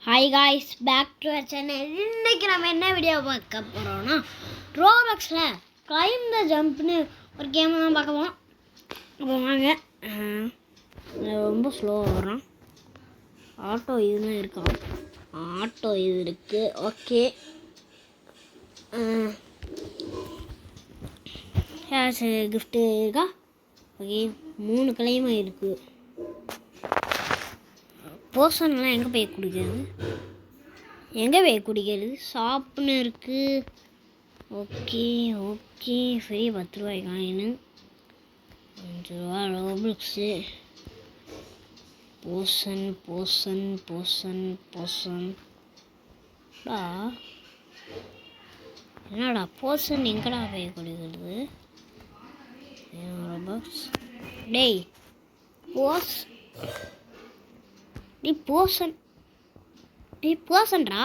Hi guys, back to our channel. இன்றைக்கி நம்ம என்ன வீடியோ பார்க்க போகிறோம்னா, ரோப்ளாக்ஸில் கிளைம் த ஜம்ப்னு ஒரு கேம் தான் பார்க்க போகிறோம். அப்போ வாங்க. ரொம்ப ஸ்லோவாக வரோம். ஆட்டோ இதுன்னு இருக்கோம். ஆட்டோ இது இருக்குது. ஓகே, கிஃப்ட்டு இருக்கா? ஓகே, 3 கிளைமாக இருக்குது. போர்ஷன்லாம் எங்கே போய் குடிக்கிறது? ஷாப்புன்னு இருக்குது. ஓகே ஓகே, ஃப்ரீ 10 ரூபாய் காயின்னு, 5 ரூபா ரோப்ளாக்ஸு. போர்ஷன் என்னடா போர்ஷன் எங்கடா போய் குடிக்கிறது? ரோப்ளாக்ஸ் டேய் போர்ஷன்டா.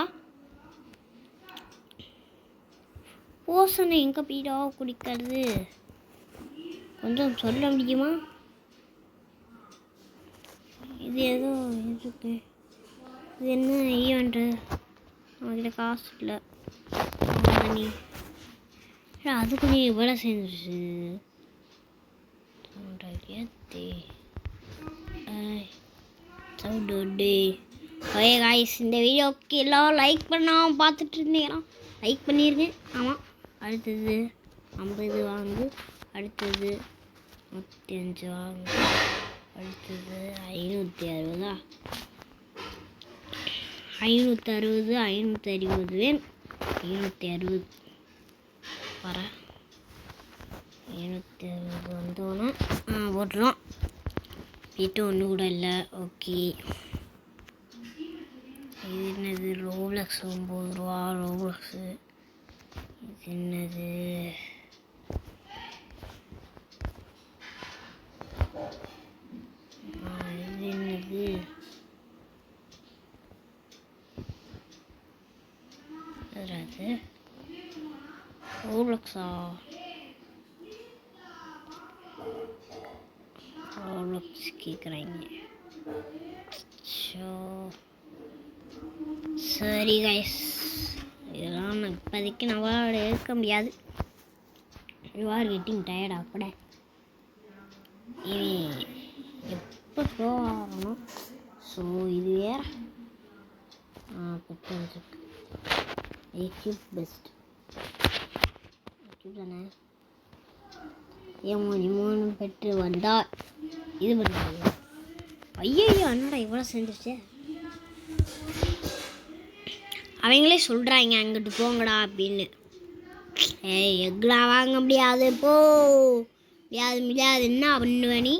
போர்ஷனை எங்கே போய்டா குடிக்கிறது? கொஞ்சம் சொல்ல முடியுமா? இது ஏதோ இருக்கு. இது என்ன ஈவெண்ட்டு? அவங்ககிட்ட காசு இல்லை. அது கொஞ்சம் இவ்வளோ சேர்ந்துருச்சு. ஓகே காய்ஸ், இந்த வீடியோக்கு எல்லாம் லைக் பண்ணாமல் பார்த்துட்டு இருந்தீங்கன்னா லைக் பண்ணிடுங்க. ஆமாம், அடுத்தது 50 வாங்கு, அடுத்தது 35 வாங்கு, அடுத்தது 560. 560 வேணும். 560 வர 560 வந்தோன்னே போட்டுரும். வீட்டு ஒன்று கூட இல்லை. ஓகே, இது என்னது? ரோப்ளாக்ஸ் 9 ரூபா ரோப்ளாக்ஸு. இது என்னது? இது என்னது? அது ரோப்ளாக்ஸா? ரோப்ளாக்ஸ் கேட்குறாங்க. சரி கைஸ், இதெல்லாம் இப்போதைக்கு நம்மளால் எடுக்க முடியாது. யூ ஆர் கெட்டிங் டயர்ட் கூட. எப்போ ஸ்லோ ஆகணும்? ஸோ இது வேற எக்யூப் பெஸ்ட் எக்யூப் தானே. மூணு பெற்று வந்தால் இது பண்ணுறாங்க. ஐயோ, என்னடா இவ்வளோ சேர்ந்துருச்சு? அவங்களே சொல்கிறாங்க அங்கிட்டு போங்கடா அப்படின்னு. எங்கெல்லாம் வாங்க முடியாது, போ முடியாது. என்ன பண்ணுவனி?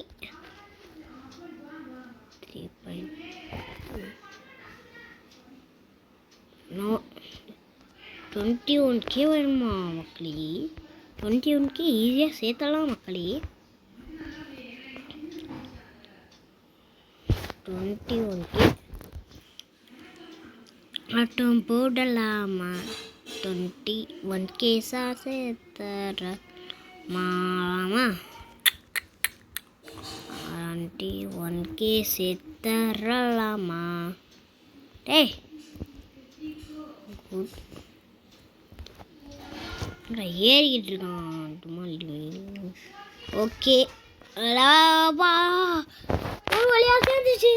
21K வேணுமா மக்களே? 21K ஈஸியாக சேர்த்தலாம் மக்களே. 21K ஆட்டம் போடலாமா? 21K சேர்த்தரலாமா? 21K சேர்த்தரலாமா? டேய் குட், ஏறிக்கிட்டு இருக்கான். ஓகே, ஒரு வழியாக சேர்ந்துச்சு.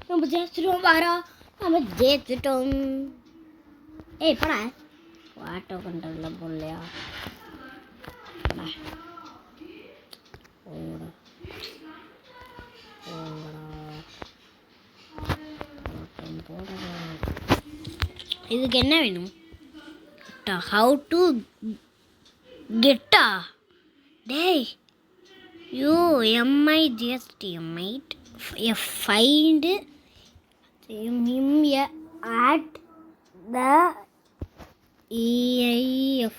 நம்ம ஜெயிச்சிட்டோம். நம்ம ஜெயிச்சிட்டோம். படா ஆட்டோ கண்ட்ரோலில் போடலையா? இதுக்கு என்ன வேணும்? ஹவு டு கெட்டா? டேய் MIGST find him at the EIF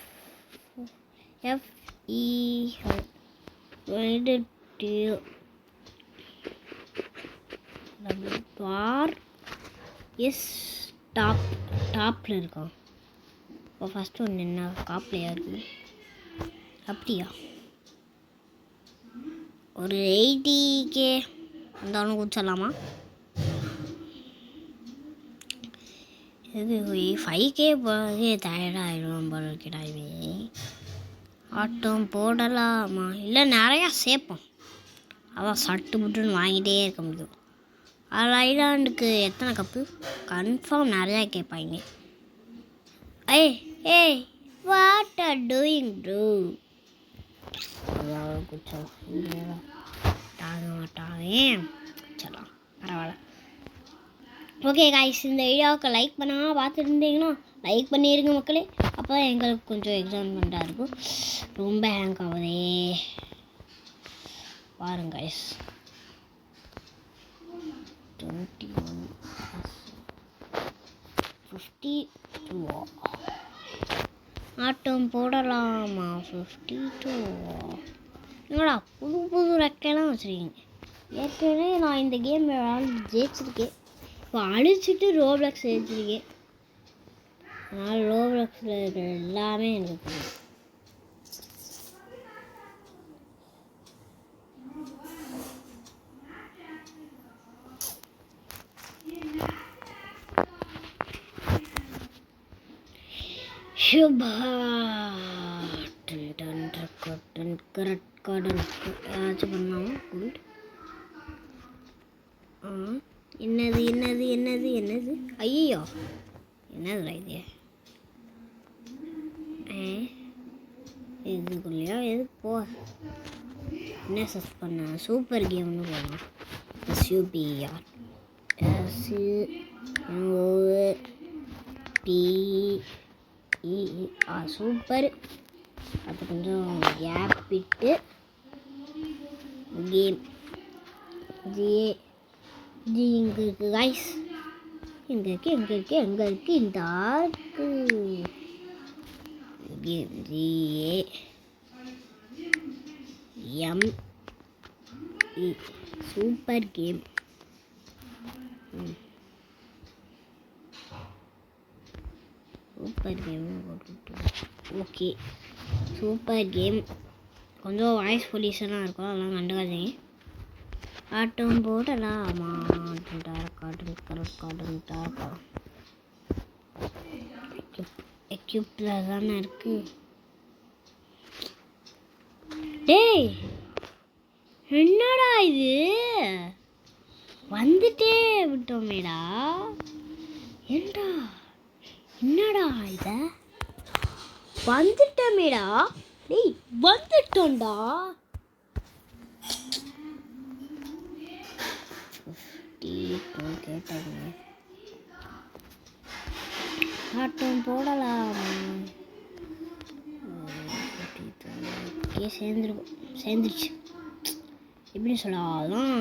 bar is டாப்பில் இருக்கும். இப்போ ஃபஸ்ட்டு ஒன்று என்ன காப்லையாக இருக்குது? அப்படியா? ஒரு 80K இருந்தாலும் குடிச்சிடலாமா? இது 5K போகிறதே டயர்டாகிடும் போல கிடாவே. ஆட்டம் போடலாமா? இல்லை நிறையா சேர்ப்போம், அதான் சட்டு புட்டுன்னு வாங்கிட்டே இருக்க முடியும். அதில் ஐலாண்டுக்கு எத்தனை கப்பு கன்ஃபார்ம் நிறையா கேட்பாங்க. ஏய் ஏய் வாட் ஆர் டூயிங் ப்ரோ? குச்சம் தாங்க மாட்டாங்க. குச்சலாம் பரவாயில்ல. ஓகே காய்ஸ், இந்த வீடியோவுக்கு லைக் பண்ணாமல் பார்த்துட்டு இருந்தீங்கன்னா லைக் பண்ணிடுங்க மக்களே. அப்போ தான் எங்களுக்கு கொஞ்சம் எக்ஸாம் பண்ணுறா இருக்கும். ரொம்ப ஹேங்க் ஆகுதே பாருங்க காய்ஸ். 21 52 ஆட்டம் போடலாமா? 52 என்னடா புது புது ரெக்கையெல்லாம் வச்சுருக்கீங்க. ஏற்கனவே நான் இந்த கேம் ஜெயிச்சிருக்கேன், இப்போ அழிச்சிட்டு ரோப்ளக்ஸ் ஜெயிச்சிருக்கேன். அதனால் ரோப்ளக்ஸில் இருக்கிற எல்லாமே எனக்கு தெரியும். ஏதாச்சும் பண்ணாமல் குட். என்னது என்னது என்னது என்னது? ஐயோ என்னதுடா இது? இதுக்குள்ளேயா எதுக்கு போ? என்ன சர்ச் பண்ண? சூப்பர் கேம்னு போகலாம். SUPR SUPER super. அது கொஞ்சம் கேப் விட்டு கேம் ஜி இங்கே இருக்குது காய்ஸ். எங்கே இருக்குது இந்த game GAME super game. Super game okay. Super game கொஞ்சம் வாய்ஸ் பொல்யூஷனாக இருக்கும், அதெல்லாம் கண்டுக்காதீங்க. ஆட்டம் போடலாமா? எக்யூப்பில் தானே இருக்கு. டேய் என்னடா இது? வந்துட்டே விட்டோமேடா. ஏண்டா என்னடா இத? வந்துட்டோமேடா. டேய் வந்துட்டோம்டா. கேட்டாங்க ஆட்டம் போடலாமா? சேர்ந்துருச்சு. எப்படி சொல்லாதான்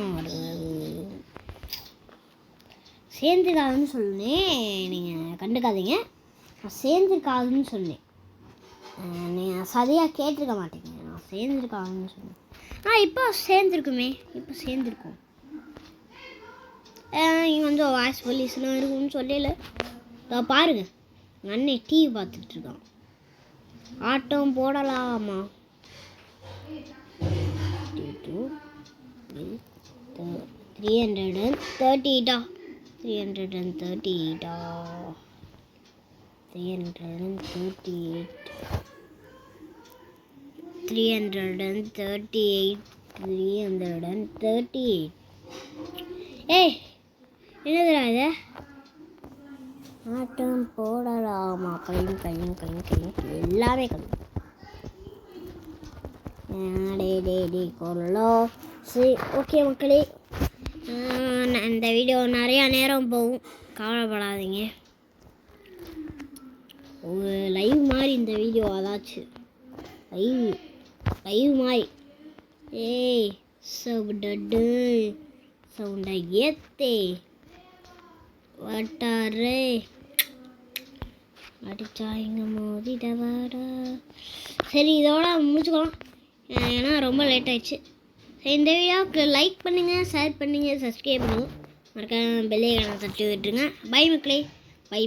சேர்ந்துருக்காதுன்னு சொன்னேன், நீங்கள் கண்டுக்காதீங்க. நான் சேர்ந்துருக்காதுன்னு சொன்னேன், நீங்கள் சரியாக கேட்டிருக்க மாட்டீங்க. நான் சேர்ந்துருக்காதுன்னு சொன்னேன். இப்போ சேர்ந்துருக்குமே, இப்போ சேர்ந்துருக்கோம். இங்கே வந்து வாய்ஸ் பொல்யூஷனாக இருக்கும்னு சொல்லல. பாருங்கள், எங்கள் அண்ணன் டிவி பார்த்துட்ருக்கான். ஆட்டம் போடலாமா? 338 ஏய் என்னதுடா இது? ஆட்டம் போடலாமா? கையும் எல்லாமே கொள்ளோ. சரி ஓகே மக்களே, இந்த வீடியோ நிறையா நேரம் போகும், கவலைப்படாதீங்க. ஒரு லைவ் மாதிரி இந்த வீடியோ, அதாச்சும் லைவ் மாதிரி. ஏய் சவுண்டை ஏத்தே வட்டாரே அடிச்சா இங்கே மோதிடவாடா. சரி இதோட முடிச்சுக்கலாம், ஏன்னா ரொம்ப லேட் ஆயிடுச்சு. சரி இந்த வீடியோவுக்கு லைக் பண்ணுங்கள், ஷேர் பண்ணுங்கள், சப்ஸ்கிரைப் பண்ணுங்கள், மறக்காம பெல் ஐகானை தட்டி விட்டுருங்க. பை மக்களே. பை.